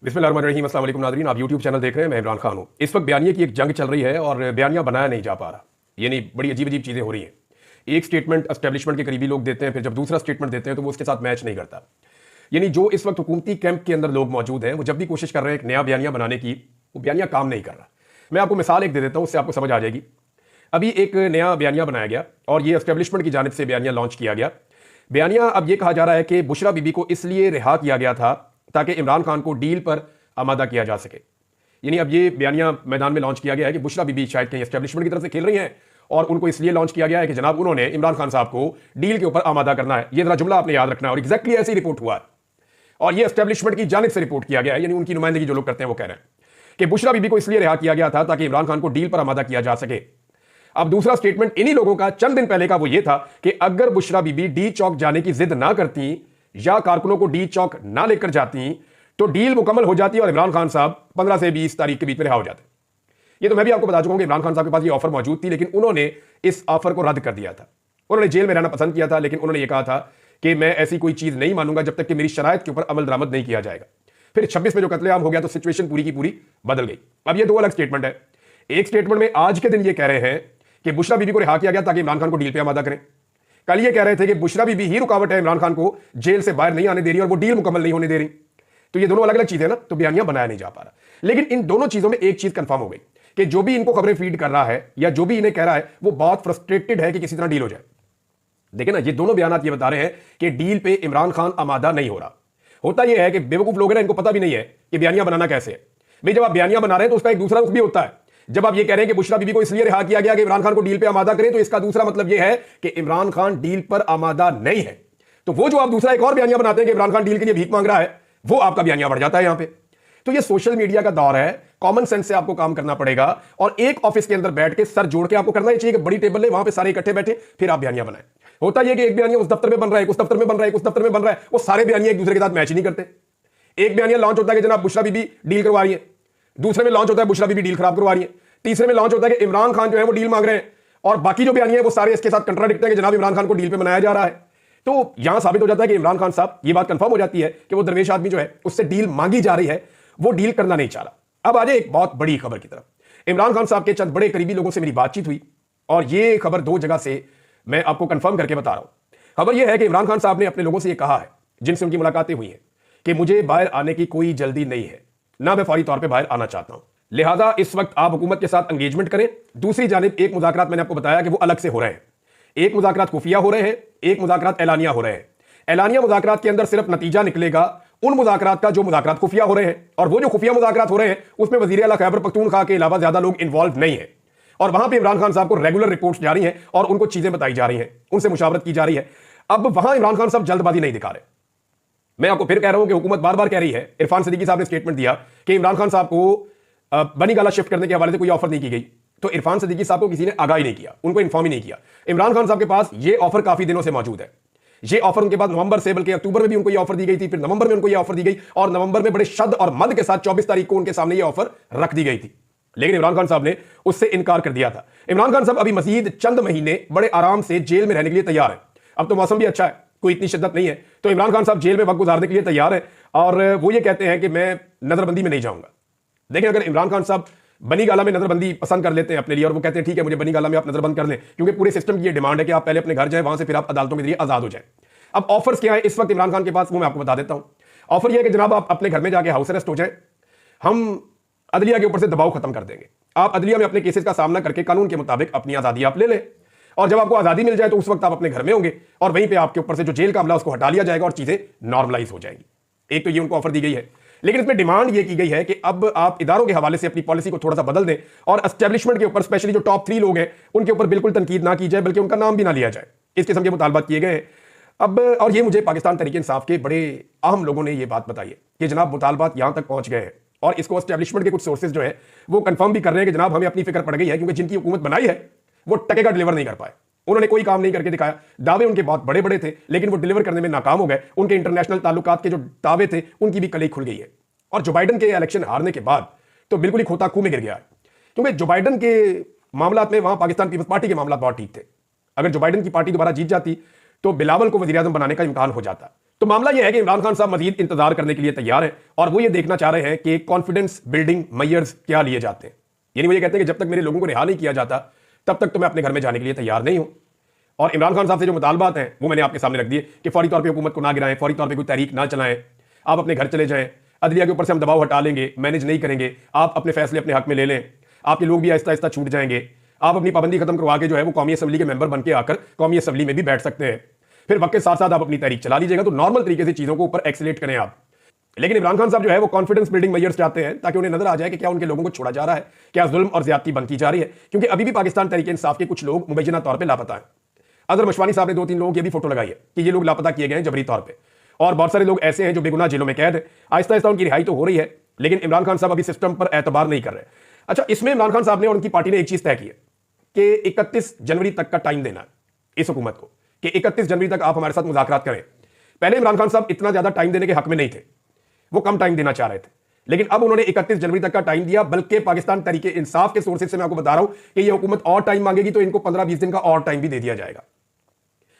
बिस्मिल्लाहिर्रहमानिर्रहीम। अस्सलाम वालेकुम नाज़रीन, आप यूट्यूब चैनल देख रहे हैं। मैं इमरान खान हूँ। इस वक्त बयानिया की एक जंग चल रही है और बयानिया बनाया नहीं जा पा रहा। यानी बड़ी अजीब अजीब चीज़ें हो रही हैं। एक स्टेटमेंट एस्टेब्लिशमेंट के करीबी लोग देते हैं, फिर जब दूसरा स्टेटमेंट देते हैं तो वो उसके साथ मैच नहीं करता। यानी जो इस वक्त हुकूमती कैंप के अंदर लोग मौजूद हैं, वो जब भी कोशिश कर रहे हैं एक नया बयानिया बनाने की, वो बयानिया काम नहीं कर रहा। मैं आपको मिसाल एक दे देता हूँ, उससे आपको समझ आ जाएगी। अभी एक नया बयानिया बनाया गया और ये एस्टेब्लिशमेंट की जानिब से बयानिया लॉन्च किया गया। बयानिया अब ये कहा जा रहा है कि बुशरा बीबी को इसलिए रिहा किया गया था ताकि इमरान खान को डील पर आमादा किया जा सके। यानी अब ये बयानिया मैदान में लॉन्च किया गया है कि बुशरा बीबी शायद कहीं एस्टेब्लिशमेंट की तरफ से खेल रही हैं और उनको इसलिए लॉन्च किया गया है कि जनाब उन्होंने इमरान खान साहब को डील के ऊपर आमादा करना है। ये जरा जुमला आपने याद रखना है और एग्जैक्टली ऐसी रिपोर्ट हुआ है और ये एस्टेब्लिशमेंट की जानिब से रिपोर्ट किया गया है। यानी उनकी नुमाइंदगी जो लोग करते हैं वो कह रहे हैं कि बुशरा बीबी को इसलिए रिहा किया गया था ताकि इमरान खान को डील पर आमादा किया जा सके। अब दूसरा स्टेटमेंट इन्हीं लोगों का चंद दिन पहले का वो ये था कि अगर बुशरा बीबी डी चौक जाने की जिद ना करती या कारकुनों को डी चौक ना लेकर जाती तो डील मुकम्मल हो जाती और इमरान खान साहब 15 से 20 तारीख के बीच में रिहा हो जाते। ये तो मैं भी आपको बता चुका हूं कि इमरान खान साहब के पास ये ऑफर मौजूद थी, लेकिन उन्होंने इस ऑफर को रद्द कर दिया था। उन्होंने जेल में रहना पसंद किया था, लेकिन उन्होंने ये कहा था कि मैं ऐसी कोई चीज नहीं मानूंगा जब तक कि मेरी शराइत के ऊपर अमल दरामद नहीं किया जाएगा। फिर 26 में जो कत्लेआम हो गया तो सिचुएशन पूरी की पूरी बदल गई। अब ये दो अलग स्टेटमेंट है। एक स्टेटमेंट में आज के दिन ये कह रहे हैं कि बुशरा बीबी को रिहा किया गया ताकि इमरान खान को डील पे आमादा करें। कल ये कह रहे थे कि बुशरा बीबी ही रुकावट है, इमरान खान को जेल से बाहर नहीं आने दे रही और वो डील मुकम्मल नहीं होने दे रही। तो ये दोनों अलग अलग चीजें ना, तो बयानिया बनाया नहीं जा पा रहा। लेकिन इन दोनों चीजों में एक चीज कंफर्म हो गई कि जो भी इनको खबरें फीड कर रहा है या जो भी इन्हें कह रहा है वो बहुत फ्रस्ट्रेटेड है कि किसी तरह डील हो जाए। देखिए ना, ये दोनों बयान ये बता रहे हैं कि डील पे इमरान खान आमादा नहीं हो रहा। होता यह है कि बेवकूफ लोग हैं ना, इनको पता भी नहीं है कि बयानिया बनाना कैसे है। भाई जब आप बयानिया बना रहे हैं तो उसका एक दूसरा रुख भी होता है। जब आप ये कह रहे हैं कि बुशरा बीबी को इसलिए रिहा किया गया कि इमरान खान को डील पे आमादा करें, तो इसका दूसरा मतलब यह है कि इमरान खान डील पर आमादा नहीं है। तो वो जो आप दूसरा एक और बयानिया बनाते हैं कि इमरान खान डील के लिए भीख मांग रहा है, वो आपका बयानिया बढ़ जाता है यहां पे। तो ये सोशल मीडिया का दौर है, कॉमन सेंस से आपको काम करना पड़ेगा और एक ऑफिस के अंदर बैठ के सर जोड़ के आपको करना चाहिए कि बड़ी टेबल है, वहां पे सारे इकट्ठे बैठे फिर आप बयानिया बनाएं। होता यह कि एक बयानिया उस दफ्तर में बन रहा है, उस दफ्तर में बन रहा है, उस दफ्तर में बन रहा है, वो सारे बयानिया एक दूसरे के साथ मैच ही नहीं करते। एक बयानिया लॉन्च होता है कि जनाब बुशरा बीबी डील करवा रही है, दूसरे में लॉन्च होता है बुशरा बीबी डील खराब करवा रही है, तीसरे में लॉन्च होता है कि इमरान खान जो है वो डील मांग रहे हैं और बाकी जो बयानिया है वो सारे इसके साथ कंट्राडिक्ट है कि जनाब इमरान खान को डील पे बनाया जा रहा है। तो यहां साबित हो जाता है कि इमरान खान साहब, ये बात कंफर्म हो जाती है कि वो दरवेश आदमी जो है उससे डील मांगी जा रही है, वो डील करना नहीं चाह रहा। अब आ जाए एक बहुत बड़ी खबर की तरफ। इमरान खान साहब के चंद बड़े करीबी लोगों से मेरी बातचीत हुई और ये खबर दो जगह से मैं आपको कंफर्म करके बता रहा हूं। खबर यह है कि इमरान खान साहब ने अपने लोगों से यह कहा है जिनसे उनकी मुलाकातें हुई हैं कि मुझे बाहर आने की कोई जल्दी नहीं है, ना मैं फौरी तौर पर बाहर आना चाहता हूं, लिहाजा इस वक्त आप हुकूमत के साथ एंगेजमेंट करें। दूसरी जानिब एक मुज़ाकरात मैंने आपको बताया कि वो अलग से हो रहे हैं। एक मुज़ाकरात खुफिया हो रहे हैं, एक मुज़ाकरात एलानिया हो रहे हैं। एलानिया मुज़ाकरात के अंदर सिर्फ नतीजा निकलेगा उन मुज़ाकरात का जो मुज़ाकरात खुफिया हो रहे हैं, और वो जो खुफिया मुज़ाकरात हो रहे हैं उसमें वज़ीर आला खैबर पख्तूनख्वा के अलावा ज्यादा लोग इन्वॉल्व नहीं है और वहां पर इमरान खान साहब को रेगुलर रिपोर्ट्स जारी हैं और उनको चीजें बताई जा रही हैं, उनसे मुशावरत की जा रही है। अब वहां इमरान खान साहब जल्दबाजी नहीं दिखा रहे। मैं आपको फिर कह रहा हूं कि हुकूमत बार बार कह रही है, इरफान सिद्दीकी साहब ने स्टेटमेंट दिया कि इमरान खान साहब को बनी गाला शिफ्ट करने के हवाले से कोई ऑफर नहीं की गई। तो इरफान सिद्दीकी साहब को किसी ने आगाही नहीं किया, उनको इन्फॉर्म ही नहीं किया। इमरान खान साहब के पास ये ऑफर काफी दिनों से मौजूद है। ये ऑफर उनके पास नवंबर से, बल्कि अक्टूबर में भी उनको ये ऑफर दी गई थी, फिर नवंबर में उनको ये ऑफर दी गई और नवंबर में बड़े शद और मद के साथ 24 तारीख को उनके सामने ये ऑफर रख दी गई थी। लेकिन इमरान खान साहब ने उससे इनकार कर दिया था। इमरान खान साहब अभी मजीद चंद महीने बड़े आराम से जेल में रहने के लिए तैयार है। अब तो मौसम भी अच्छा है, कोई इतनी शिद्दत नहीं है, तो इमरान खान साहब जेल में वक्त गुजारने के लिए तैयार है और वो ये कहते हैं कि मैं नजरबंदी में नहीं जाऊंगा। देखिए, अगर इमरान खान साहब बनी गाला में नजरबंदी पसंद कर लेते हैं अपने लिए और वो कहते हैं ठीक है मुझे बनी गाला में आप नजरबंद कर लें, क्योंकि पूरे सिस्टम की ये डिमांड है कि आप पहले अपने घर जाएं, वहां से फिर आप अदालतों के जरिए आजाद हो जाएं। अब ऑफर्स क्या है इस वक्त इमरान खान के पास, वो मैं आपको बता देता हूं। ऑफर यह है कि जनाब आप अपने घर में जाके हाउस अरेस्ट हो जाए, हम अदलिया के ऊपर से दबाव खत्म कर देंगे, आप अदलिया में अपने केसेस का सामना करके कानून के मुताबिक अपनी आजादी आप ले लें और जब आपको आजादी मिल जाए तो उस वक्त आप अपने घर में होंगे और वहीं पे आपके ऊपर से जो जेल का अमला उसको हटा लिया जाएगा और चीजें नॉर्मलाइज हो जाएंगी। एक तो ये उनको ऑफर दी गई है, लेकिन इसमें डिमांड ये की गई है कि अब आप इदारों के हवाले से अपनी पॉलिसी को थोड़ा सा बदल दें और एस्टेब्लिशमेंट के ऊपर, स्पेशली जो टॉप 3 लोग हैं, उनके ऊपर बिल्कुल तनकीद ना की जाए, बल्कि उनका नाम भी ना लिया जाए। इस किस्म के मुतालबात किए गए हैं। अब और ये मुझे पाकिस्तान तहरीक इंसाफ के बड़े अहम लोगों ने ये बात बताई है कि जनाब मुतालबात यहां तक पहुंच गए हैं और इसको एस्टेब्लिशमेंट के कुछ सोर्सेज जो है वो कंफर्म भी कर रहे हैं कि जनाब हमें अपनी फिक्र पड़ गई है, क्योंकि जिनकी हुकूमत बनाई है वो टके का डिलीवर नहीं कर पाए। उन्होंने कोई काम नहीं करके दिखाया। दावे उनके बहुत बड़े बड़े थे लेकिन वो डिलीवर करने में नाकाम हो गए। उनके इंटरनेशनल ताल्लुकात के जो दावे थे उनकी भी कलई खुल गई है और जो बाइडन के इलेक्शन हारने के बाद तो बिल्कुल ही खोता खूह में गिर गया है, क्योंकि जो बाइडन के मामला में वहां पाकिस्तान पीपल्स पार्टी के मामला बहुत ठीक थे। अगर जो बाइडन की पार्टी दोबारा जीत जाती तो बिलावल को वज़ीर-ए-आज़म बनाने का इम्कान हो जाता। तो मामला यह है कि इमरान खान साहब मजीद इंतजार करने के लिए तैयार हैं और वो ये देखना चाह रहे हैं कि कॉन्फिडेंस बिल्डिंग मेजर्स क्या लिए जाते हैं। यानी वो ये कहते हैं कि जब तक मेरे लोगों को रिहा नहीं किया जाता तब तक तो मैं अपने घर में जाने के लिए तैयार नहीं हूं। और इमरान खान साहब से जो मुतालबात हैं वो मैंने आपके सामने रख दिए कि फौरी तौर पर हुकूमत को ना गिराएं, फौरी तौर पर कोई तहरीक ना चलाएं, आप अपने घर चले जाएं, अदलिया के ऊपर से हम दबाव हटा लेंगे, मैनेज नहीं करेंगे, आप अपने फैसले अपने हक में ले लें, आपके लोग भी आहिस्ता आहिस्ता छूट जाएंगे, आप अपनी पाबंदी खत्म करवा के जो है वो कौमी असम्बली के मेंबर बन के आकर कौमी असम्बली में भी बैठ सकते हैं, फिर वक्त के साथ साथ आप अपनी तहरीक चला लीजिएगा। तो नॉर्मल तरीके से चीजों को ऊपर एक्सीलेट करें आप। लेकिन इमरान खान साहब जो है वो कॉन्फिडेंस बिल्डिंग मेजर्स चाहते हैं ताकि उन्हें नजर आ जाए कि क्या उनके लोगों को छोड़ा जा रहा है, क्या जुल्म और ज्यादती बनती जा रही है, क्योंकि अभी भी पाकिस्तान तहरीके इंसाफ के कुछ लोग मुबैना तौर पर लापता है। अजहर मशवानी साहब ने 2-3 लोगों की भी फोटो लगाई है कि ये लोग लापता किए गए हैं जबरी तौर पर, और बहुत सारे लोग ऐसे हैं जो बेगुनाह जेलों में कैद है। आहिस्ता आहिस्ता उनकी रिहाई तो हो रही है, लेकिन इमरान खान साहब अभी सिस्टम पर एतबार नहीं कर रहे। अच्छा, इसमें इमरान खान साहब ने और उनकी पार्टी ने एक चीज तय की है कि 31 जनवरी तक का टाइम देना इस हुकूमत को कि 31 जनवरी तक आप हमारे साथ मुज़ाकरात करें। पहले इमरान खान साहब इतना ज्यादा टाइम देने के हक में नहीं थे, वो कम टाइम देना चाह रहे थे, लेकिन अब उन्होंने 31 जनवरी तक का टाइम दिया। बल्कि पाकिस्तान तहरीके इंसाफ के सोर्सेज से मैं आपको बता रहा हूं कि ये हुकूमत और टाइम मांगेगी तो इनको 15-20 दिन का और टाइम भी दे दिया जाएगा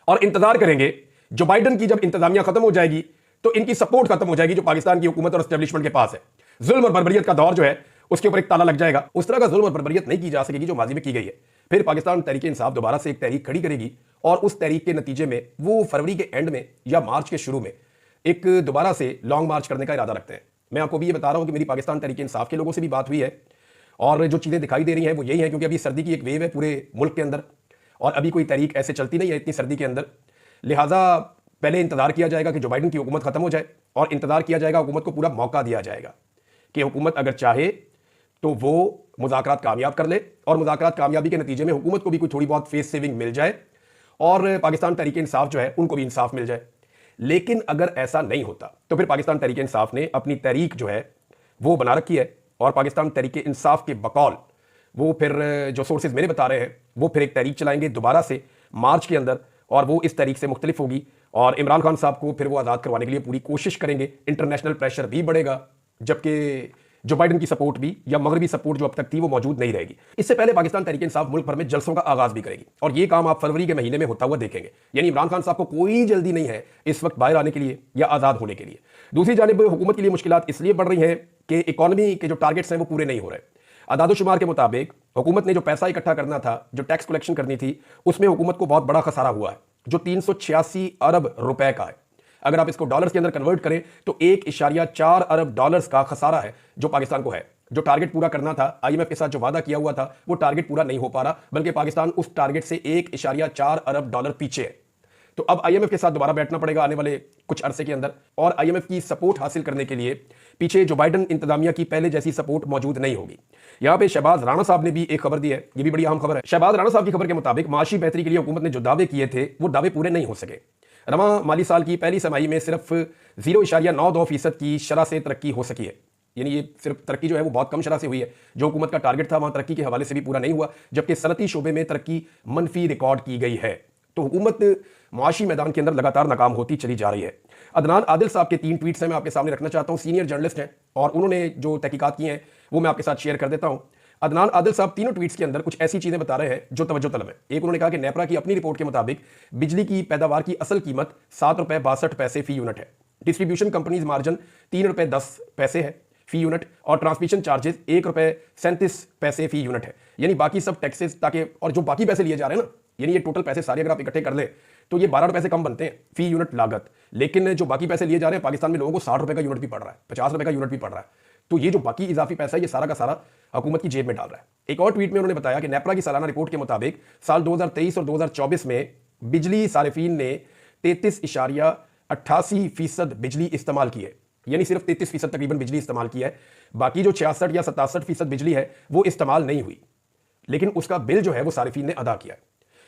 और इंतजार करेंगे। जो बाइडन की जब इंतजामिया खत्म हो जाएगी तो इनकी सपोर्ट खत्म हो जाएगी जो पाकिस्तान की हुकूमत और एस्टेब्लिशमेंट के पास है। जुल्म और बर्बरियत का दौर जो है उसके ऊपर एक ताला लग जाएगा। उस तरह का जुल्म और बर्बरियत नहीं की जा सकेगी जो माजी में की गई है। फिर पाकिस्तान तहरीके इंसाफ दोबारा से एक तहरीक खड़ी करेगी और उस तहरीक के नतीजे में वो फरवरी के एंड में या मार्च के शुरू में एक दोबारा से लॉन्ग मार्च करने का इरादा रखते हैं। मैं आपको भी ये बता रहा हूं कि मेरी पाकिस्तान तहरीके इंसाफ के लोगों से भी बात हुई है और जो चीज़ें दिखाई दे रही हैं वो यही है, क्योंकि अभी सर्दी की एक वेव है पूरे मुल्क के अंदर और अभी कोई तहरीक ऐसे चलती नहीं है इतनी सर्दी के अंदर। लिहाजा पहले इंतजार किया जाएगा कि जो बाइडन की हुकूमत खत्म हो जाए और इंतजार किया जाएगा, हुकूमत को पूरा मौका दिया जाएगा कि हुकूमत अगर चाहे तो वो मुज़ाकरात कामयाब कर ले और मुज़ाकरात कामयाबी के नतीजे में हुकूमत को भी कोई थोड़ी बहुत फेस सेविंग मिल जाए और पाकिस्तान तहरीके इंसाफ जो है उनको भी इंसाफ मिल जाए। लेकिन अगर ऐसा नहीं होता तो फिर पाकिस्तान तहरीके इंसाफ ने अपनी तहरीक जो है वो बना रखी है और पाकिस्तान तहरीके इंसाफ के बकौल वो फिर जो सोर्सेज मेरे बता रहे हैं वो फिर एक तहरीक चलाएंगे दोबारा से मार्च के अंदर और वो इस तहरीक से मुख्तलिफ होगी और इमरान खान साहब को फिर वो आज़ाद करवाने के लिए पूरी कोशिश करेंगे। इंटरनेशनल प्रेशर भी बढ़ेगा जबकि जो बाइडन की सपोर्ट भी या मगरबी सपोर्ट जो अब तक थी वो मौजूद नहीं रहेगी। इससे पहले पाकिस्तान तहरीके इंसाफ मुल्क भर में जलसों का आगाज भी करेगी और ये काम आप फरवरी के महीने में होता हुआ देखेंगे। यानी इमरान खान साहब को कोई जल्दी नहीं है इस वक्त बाहर आने के लिए या आज़ाद होने के लिए। दूसरी जानिब हुकूमत के लिए मुश्किलात इसलिए बढ़ रही हैं कि इकॉनमी के जो टारगेट्स हैं वो पूरे नहीं हो रहे। अदादोशुमार के मुताबिक हुकूमत ने जो पैसा इकट्ठा करना था, जो टैक्स कलेक्शन करनी थी, उसमें हुकूमत को बहुत बड़ा खसारा हुआ है जो 386 अरब रुपए का है। अगर आप इसको डॉलर्स के अंदर कन्वर्ट करें तो 1.4 अरब डॉलर्स का खसारा है जो पाकिस्तान को है। जो टारगेट पूरा करना था, आईएमएफ के साथ जो वादा किया हुआ था, वो टारगेट पूरा नहीं हो पा रहा, बल्कि पाकिस्तान उस टारगेट से 1.4 अरब डॉलर पीछे है। तो अब आईएमएफ के साथ दोबारा बैठना पड़ेगा आने वाले कुछ अरसे के अंदर और आईएमएफ की सपोर्ट हासिल करने के लिए पीछे जो बाइडन इंतजामिया की पहले जैसी सपोर्ट मौजूद नहीं होगी। यहां पे शहबाज राणा साहब ने भी एक खबर दी है, ये भी बड़ी अहम खबर है। शहबाज राणा साहब की खबर के मुताबिक माशी बेहतरी के लिए हुकूमत ने जो दावे किए थे वो दावे पूरे नहीं हो सके। रवा माली साल की पहली समाही में सिर्फ 0.92% की शरह से तरक्की हो सकी है। यानी ये सिर्फ तरक्की जो है वो बहुत कम शरह से हुई है। जो हुकूमत का टारगेट था वहां तरक्की के हवाले से भी पूरा नहीं हुआ, जबकि सनती शोबे में तरक्की मनफी रिकॉर्ड की गई है। तो हुकूमत मुआशी मैदान के अंदर लगातार नाकाम होती चली जा रही है। अदनान आदिल साहब के 3 ट्वीट्स हैं, मैं आपके सामने रखना चाहता हूं। सीनियर जर्नलिस्ट हैं और उन्होंने जो तहकीकात की हैं वो मैं आपके साथ शेयर कर देता हूं। अदनान आदिल साहब तीनों ट्वीट्स के अंदर कुछ ऐसी चीजें बता रहे हैं जो तवज्जो तलब है। एक, उन्होंने कहा कि नेपरा की अपनी रिपोर्ट के मुताबिक बिजली की पैदावार की असल कीमत 7 रुपए 62 पैसे फी यूनिट है। डिस्ट्रीब्यूशन कंपनीज मार्जिन 3 रुपए 10 पैसे है फी यूनिट और ट्रांसमिशन चार्जेस 1 रुपए 37 पैसे फी यूनिट है। यानी बाकी सब टैक्सेस ताकि और जो बाकी पैसे लिए जा रहे हैं ना, यानी ये टोटल पैसे सारे अगर आप इकट्ठे कर ले तो ये 12 रुपए से कम बनते हैं फी यूनिट लागत। लेकिन जो बाकी पैसे लिए जा रहे हैं पाकिस्तान में लोगों को 60 रुपए का यूनिट भी पड़ रहा है, 50 रुपए का यूनिट भी पड़ रहा है। तो ये जो बाकी इजाफी पैसा है ये सारा का सारा हुकूमत की जेब में डाल रहा है। एक और ट्वीट में उन्होंने बताया कि नेपरा की सालाना रिपोर्ट के मुताबिक साल 2023 और 2024 में बिजली सारिफीन ने 33.88% बिजली इस्तेमाल की है। यानी सिर्फ 33% तकरीबन बिजली इस्तेमाल की है, बाकी जो 66 या 67% बिजली है वो इस्तेमाल नहीं हुई, लेकिन उसका बिल जो है वो सारिफीन ने अदा किया।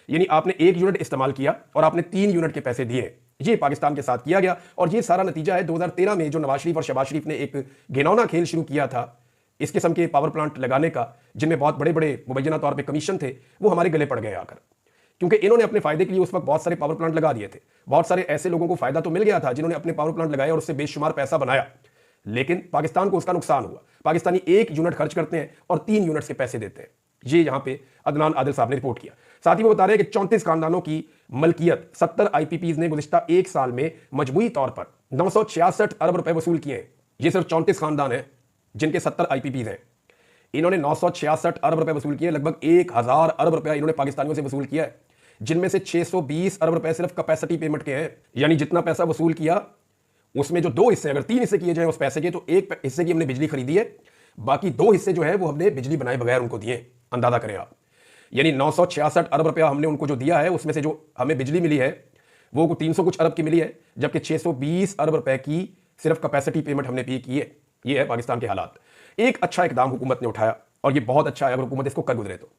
यानी आपने 1 यूनिट इस्तेमाल किया और आपने 3 यूनिट के पैसे दिए। ये पाकिस्तान के साथ किया गया और ये सारा नतीजा है 2013 में जो नवाज शरीफ और शहबाज शरीफ ने एक घिनौना खेल शुरू किया था इस किस्म के पावर प्लांट लगाने का, जिनमें बहुत बड़े बड़े मुबैना तौर पे कमीशन थे, वो हमारे गले पड़ गए आकर, क्योंकि इन्होंने अपने फायदे के लिए उस वक्त बहुत सारे पावर प्लांट लगा दिए थे। बहुत सारे ऐसे लोगों को फायदा तो मिल गया था जिन्होंने अपने पावर प्लांट लगाए और उससे बेशुमार पैसा बनाया, लेकिन पाकिस्तान को उसका नुकसान हुआ। पाकिस्तानी 1 यूनिट खर्च करते हैं और 3 यूनिट्स के पैसे देते हैं। ये यहां पे अदनान आदिल साहब ने रिपोर्ट किया। साथ ही वो बता रहे हैं कि 34 खानदानों की मलकियत 70 आईपीपीज ने गुज़िश्ता एक साल में मजमूई तौर पर 966 अरब रुपए वसूल किए हैं। ये सिर्फ 34 खानदान हैं जिनके 70 आईपीपीज हैं। इन्होंने 966 अरब रुपए वसूल किए, लगभग 1000 अरब रुपया इन्होंने पाकिस्तानियों से वसूल किया है, जिनमें से 620 अरब रुपए सिर्फ कैपेसिटी पेमेंट के हैं। यानी जितना पैसा वसूल किया उसमें जो 2 हिस्से, अगर 3 हिस्से किए जाए उस पैसे के, तो एक हिस्से की हमने बिजली खरीदी है, बाकी 2 हिस्से जो है वो हमने बिजली बनाए बगैर उनको दिए। अंदाजा करें आप, यानी 966 अरब रुपया हमने उनको जो दिया है उसमें से जो हमें बिजली मिली है वो 300 कुछ अरब की मिली है, जबकि 620 अरब रुपए की सिर्फ कैपेसिटी पेमेंट हमने पे की है। ये है पाकिस्तान के हालात। एक अच्छा इकदाम हुकूमत ने उठाया और ये बहुत अच्छा है अगर हुकूमत इसको कर गुजरे तो।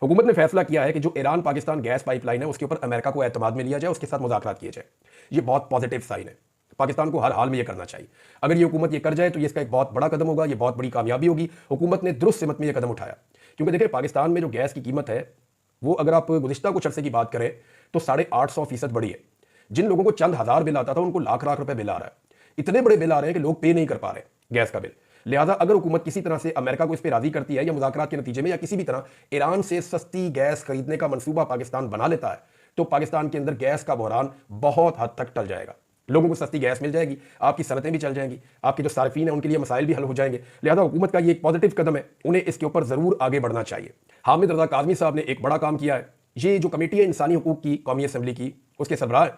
हुकूमत ने फैसला किया है कि जो ईरान पाकिस्तान गैस पाइपलाइन है उसके ऊपर अमेरिका को एतमाद में लिया जाए, उसके साथ मुज़ाकरात किए जाए। ये बहुत पॉजिटिव साइन है, पाकिस्तान को हर हाल में ये करना चाहिए। अगर ये हुकूमत ये कर जाए तो ये इसका एक बहुत बड़ा कदम होगा, ये बहुत बड़ी कामयाबी होगी। हुकूमत ने दुरुस्त सिमत में ये कदम उठाया, क्योंकि देखिए पाकिस्तान में जो गैस की कीमत है वो अगर आप गुज़िश्ता कुछ अरसे की बात करें तो 850% बढ़ी है। जिन लोगों को चंद हज़ार बिल आता था उनको लाख लाख रुपए बिल आ रहा है। इतने बड़े बिल आ रहे हैं कि लोग पे नहीं कर पा रहे गैस का बिल। लिहाजा अगर हुकूमत किसी तरह से अमेरिका को इस पर राजी करती है या मुज़ाकरात के नतीजे में या किसी भी तरह ईरान से सस्ती गैस खरीदने का मंसूबा पाकिस्तान बना लेता है तो पाकिस्तान के अंदर गैस का बहरान बहुत हद तक टल जाएगा। लोगों को सस्ती गैस मिल जाएगी, आपकी सनतें भी चल जाएंगी, आपके जो सार्फिन है उनके लिए मसाइल भी हल हो जाएंगे। लिहाजा हुकूमत का ये एक पॉजिटिव कदम है, उन्हें इसके ऊपर ज़रूर आगे बढ़ना चाहिए। हामिद रज़ा काज़मी साहब ने एक बड़ा काम किया है। ये जो कमेटी है इंसानी हुकूक की कौमी असम्बली की, उसके सरबराह है,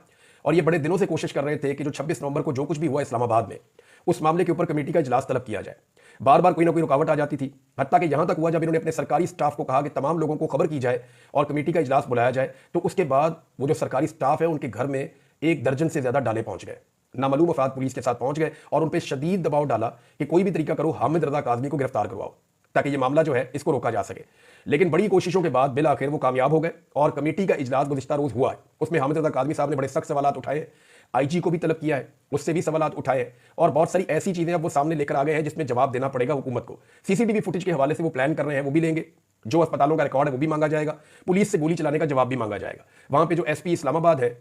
और ये बड़े दिनों से कोशिश कर रहे थे कि जो 26 नवंबर को जो कुछ भी हुआ इस्लामाबाद में, उस मामले के ऊपर कमेटी का इजलास तलब किया जाए। बार बार कोई ना कोई रुकावट आ जाती थी, हत्ता कि यहां तक हुआ जब इन्होंने अपने सरकारी स्टाफ को कहा कि तमाम लोगों को खबर की जाए और कमेटी का इजलास बुलाया जाए, तो उसके बाद वो जो सरकारी स्टाफ है उनके घर में 1 दर्जन से ज्यादा डाले पहुंच गए। नामालूम अफराद पुलिस के साथ पहुंच गए और उन पर शदीद दबाव डाला कि कोई भी तरीका करो, हामिद रज़ा काज़मी को गिरफ्तार करवाओ ताकि ये मामला जो है इसको रोका जा सके। लेकिन बड़ी कोशिशों के बाद बिल आखिर वो कामयाब हो गए और कमेटी का इजलास गुज़िश्ता रोज हुआ है। उसमें हामिद रज़ा काज़मी साहब ने बड़े सख्त सवाल उठाए, आईजी को भी तलब किया है, उससे भी सवाल उठाए, और बहुत सारी ऐसी चीजें अब वो सामने लेकर आ गए हैं जिसमें जवाब देना पड़ेगा हुकूमत को। सीसीटीवी फुटेज के हवाले से वो प्लान कर रहे हैं, वो भी लेंगे। जो अस्पतालों का रिकॉर्ड है वो भी मांगा जाएगा, पुलिस से गोली चलाने का जवाब भी मांगा जाएगा। वहां पे जो एसपी इस्लामाबाद है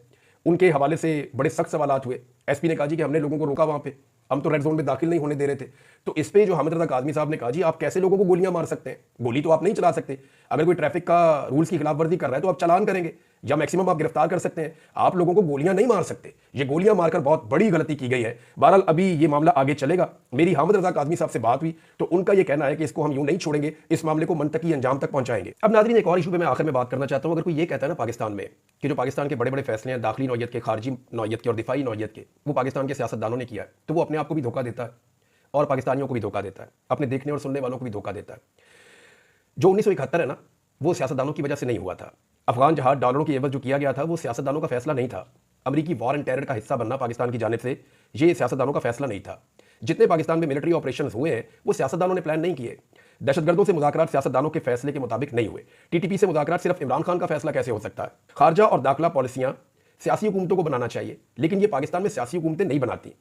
उनके हवाले से बड़े सख्त सवाल हुए। एसपी ने कहा जी कि हमने लोगों को रोका, वहां पे हम तो रेड जोन में दाखिल नहीं होने दे रहे थे। तो इस पे जो हामिद रज़ा काज़मी साहब ने कहा जी आप कैसे लोगों को गोलियां मार सकते हैं, गोली तो आप नहीं चला सकते। अगर कोई ट्रैफिक का रूल्स की खिलाफ वर्जी कर रहा है तो आप चालान करेंगे या मैक्सिमम आप गिरफ्तार कर सकते हैं, आप लोगों को गोलियां नहीं मार सकते। ये गोलियां मारकर बहुत बड़ी गलती की गई है। बहरहाल अभी ये मामला आगे चलेगा। मेरी हामिद रज़ा काज़मी साहब से बात हुई तो उनका यह कहना है कि इसको हम यूं नहीं छोड़ेंगे, इस मामले को मंतकी अंजाम तक पहुंचाएंगे। अब नाज़रीन एक और इशू पे मैं आखिर में बात करना चाहता हूं। अगर कोई ये कहता है ना पाकिस्तान में कि जो पाकिस्तान के बड़े बड़े फैसले हैं दाखिली नौयत के, खारजी नौयत के और दिफाई नौयत के, वो पाकिस्तान के सियासतदानों ने किया है, तो वो अपने आप को भी धोखा देता है और पाकिस्तानियों को भी धोखा देता है, अपने देखने और सुनने वालों को भी धोखा देता है। जो 1971 है ना, वो सियासतदानों की वजह से नहीं हुआ था। अफगान जहाज डॉलरों की एवज जो किया गया था वो सियासतदानों का फैसला नहीं था। अमरीकी वॉर एंड टेरर का हिस्सा बनना पाकिस्तान की जानिब से ये सियासतदानों का फैसला नहीं था। जितने पाकिस्तान में मिलिट्री ऑपरेशंस हुए हैं वो सियासतदानों ने प्लान नहीं किए। दहशतगर्दों से मुज़ाकरात सियासतदानों के फैसले के मुताबिक नहीं हुए। टीटीपी से मुज़ाकरात सिर्फ इमरान खान का फैसला कैसे हो सकता है? खारजा और दाखिला पॉलिसियां सियासी हुकूमतों को बनाना चाहिए, लेकिन ये पाकिस्तान में सियासी हुकूमतें नहीं बनाती।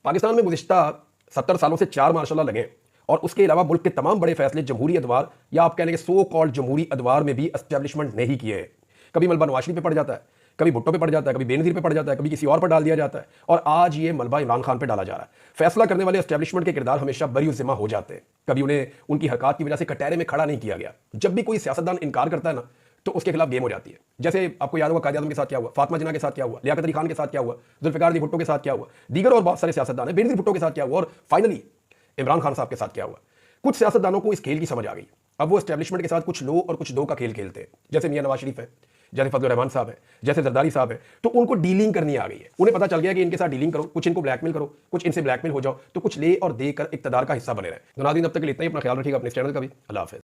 पाकिस्तान में गुज़िश्ता 70 सालों से 4 मार्शल लगे और उसके अलावा मुल्क के तमाम बड़े फैसले जमहूरी अदवार या आप कह लेंगे सो कॉल्ड जमहूरी अदवार में भी एस्टेब्लिशमेंट नहीं किए हैं। कभी मलबा नवाज शरीफ पे पड़ जाता है, कभी भुट्टो पे पड़ जाता है, कभी बेनज़ीर पे पड़ जाता है, कभी किसी और पर डाल दिया जाता है, और आज ये मलबा इमरान खान पे डाला जा रहा है। फैसला करने वाले एस्टेब्लिशमेंट के किरदार हमेशा बरी-उज़्ज़िम्मा हो जाते हैं। कभी उन्हें उनकी हरकत की वजह से कटहरे में खड़ा नहीं किया गया। जब भी कोई सियासतदान इनकार करता है ना तो उसके खिलाफ गेम हो जाती है। जैसे आपको याद होगा कायद आज़म के साथ क्या हुआ, फातिमा जिन्ना के साथ क्या हुआ, लियाकत अली खान के साथ क्या हुआ, जुल्फ़िकार अली भुट्टो के साथ क्या हुआ, दीगर और बहुत सारे सियासतदान हैं, बेनज़ीर भुट्टो के साथ क्या हुआ, और फाइनली इमरान खान साहब के साथ क्या हुआ। कुछ सियासतदानों को इस खेल की समझ आ गई। अब वो एस्टेब्लिशमेंट के साथ कुछ लो और कुछ दो का खेल खेलते हैं। जैसे मियां नवाज शरीफ है, जैसे फजलुर रहमान साहब है, जैसे जरदारी साहब है, तो उनको डीलिंग करनी आ गई है। उन्हें पता चल गया कि इनके साथ डीलिंग करो, कुछ इनको ब्लैकमेल करो, कुछ इनसे ब्लैकमेल हो जाओ, तो कुछ ले और देकर इक़्तिदार का हिस्सा बने रहे। तो नाज़रीन अब तक के लिए इतना ही। अपना ख्याल रखिएगा, अपने चैनल का भी। अल्लाह हाफ़िज़।